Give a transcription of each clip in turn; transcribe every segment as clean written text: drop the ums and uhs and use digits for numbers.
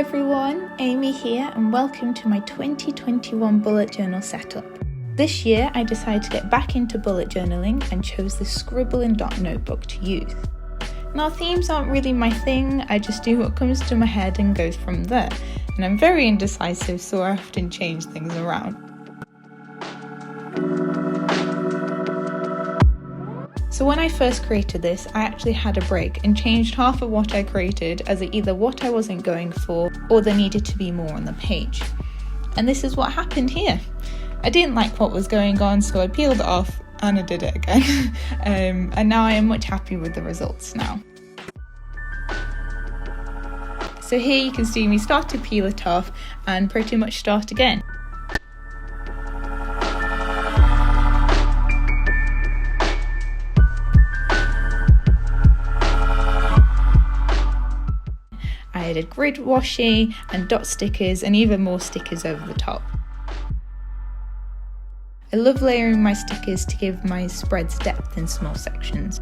everyone, Aimee here and welcome to my 2021 bullet journal setup. This year I decided to get back into bullet journaling and chose the Scribble and Dot notebook to use. Now themes aren't really my thing, I just do what comes to my head and goes from there, and I'm very indecisive so I often change things around. So when I first created this, I actually had a break and changed half of what I created as either what I wasn't going for or there needed to be more on the page. And this is what happened here. I didn't like what was going on, so I peeled it off and I did it again. And now I am much happy with the results now. So here you can see me start to peel it off and pretty much start again. I added grid washi and dot stickers and even more stickers over the top. I love layering my stickers to give my spreads depth in small sections.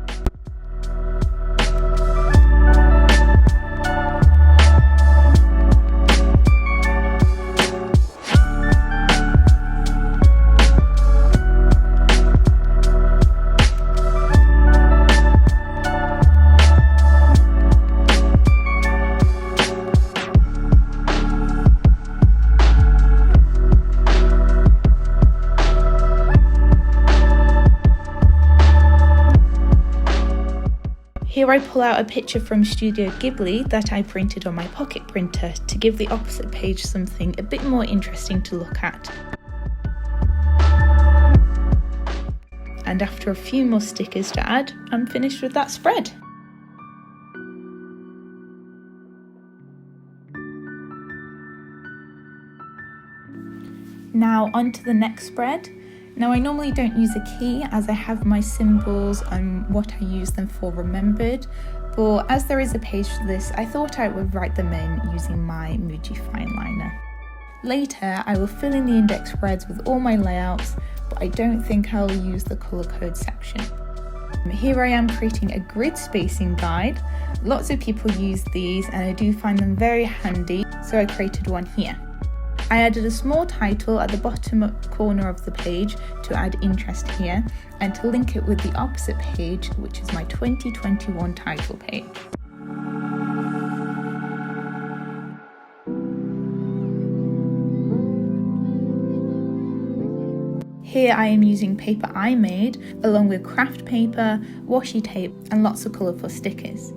Here I pull out a picture from Studio Ghibli that I printed on my pocket printer to give the opposite page something a bit more interesting to look at. And after a few more stickers to add, I'm finished with that spread. Now onto the next spread. Now I normally don't use a key as I have my symbols and what I use them for remembered, but as there is a page for this, I thought I would write them in using my Muji fine liner. Later I will fill in the index spreads with all my layouts, but I don't think I will use the colour code section. Here I am creating a grid spacing guide. Lots of people use these and I do find them very handy, so I created one here. I added a small title at the bottom corner of the page to add interest here and to link it with the opposite page, which is my 2021 title page. Here I am using paper I made along with craft paper, washi tape and lots of colourful stickers.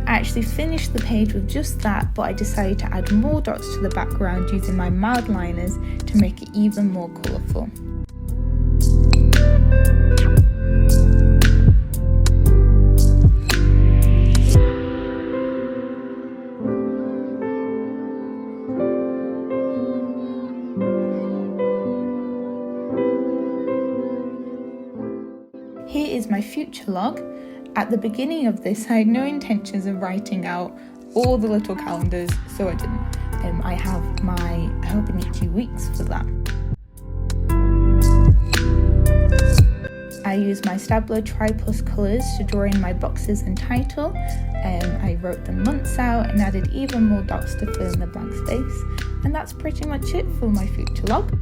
I actually finished the page with just that, but I decided to add more dots to the background using my mild liners to make it even more colourful. Here is my future log. At the beginning of this, I had no intentions of writing out all the little calendars, so I didn't. I have my helping it 2 weeks for that. I used my Stabilo Tri-Plus colours to draw in my boxes and title. I wrote the months out and added even more dots to fill in the blank space. And that's pretty much it for my future log.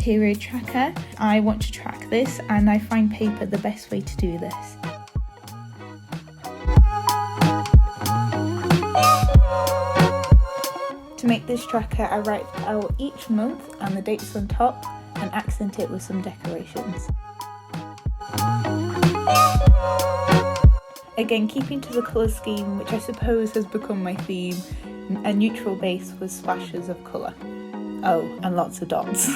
period tracker. I want to track this and I find paper the best way to do this. To make this tracker, I write out each month and the dates on top and accent it with some decorations. Again, keeping to the colour scheme, which I suppose has become my theme, a neutral base with splashes of colour. Oh, and lots of dots.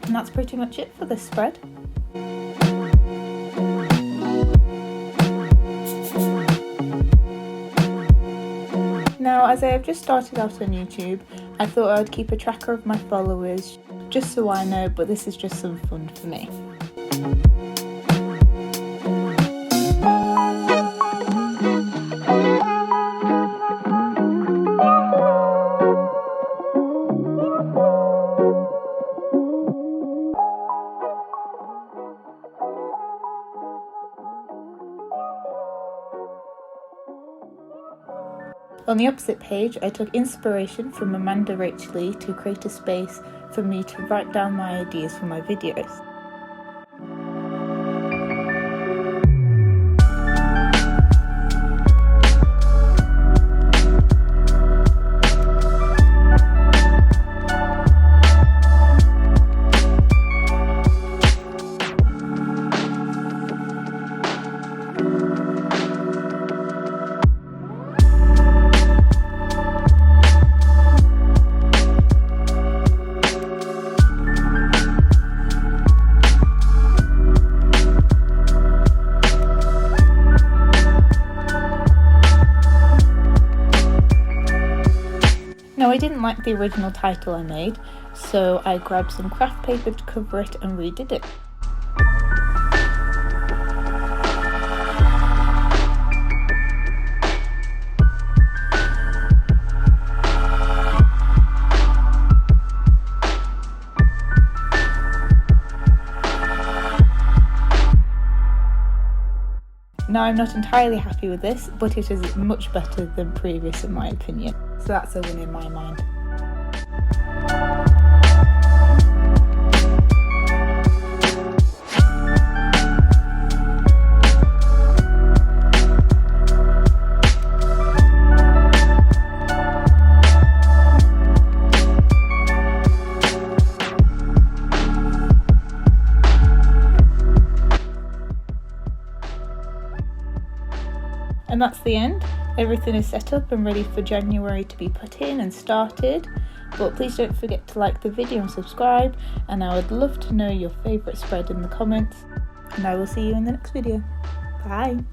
And that's pretty much it for this spread. Now, as I have just started out on YouTube, I thought I'd keep a tracker of my followers just so I know, but this is just some fun for me. On the opposite page, I took inspiration from Amanda Rachel Lee to create a space for me to write down my ideas for my videos. Now, I didn't like the original title I made, so I grabbed some craft paper to cover it and redid it. Now, I'm not entirely happy with this, but it is much better than previous in my opinion, so that's a win in my mind. And that's the end. Everything is set up and ready for January to be put in and started. But please don't forget to like the video and subscribe, and I would love to know your favourite spread in the comments. And I will see you in the next video. Bye!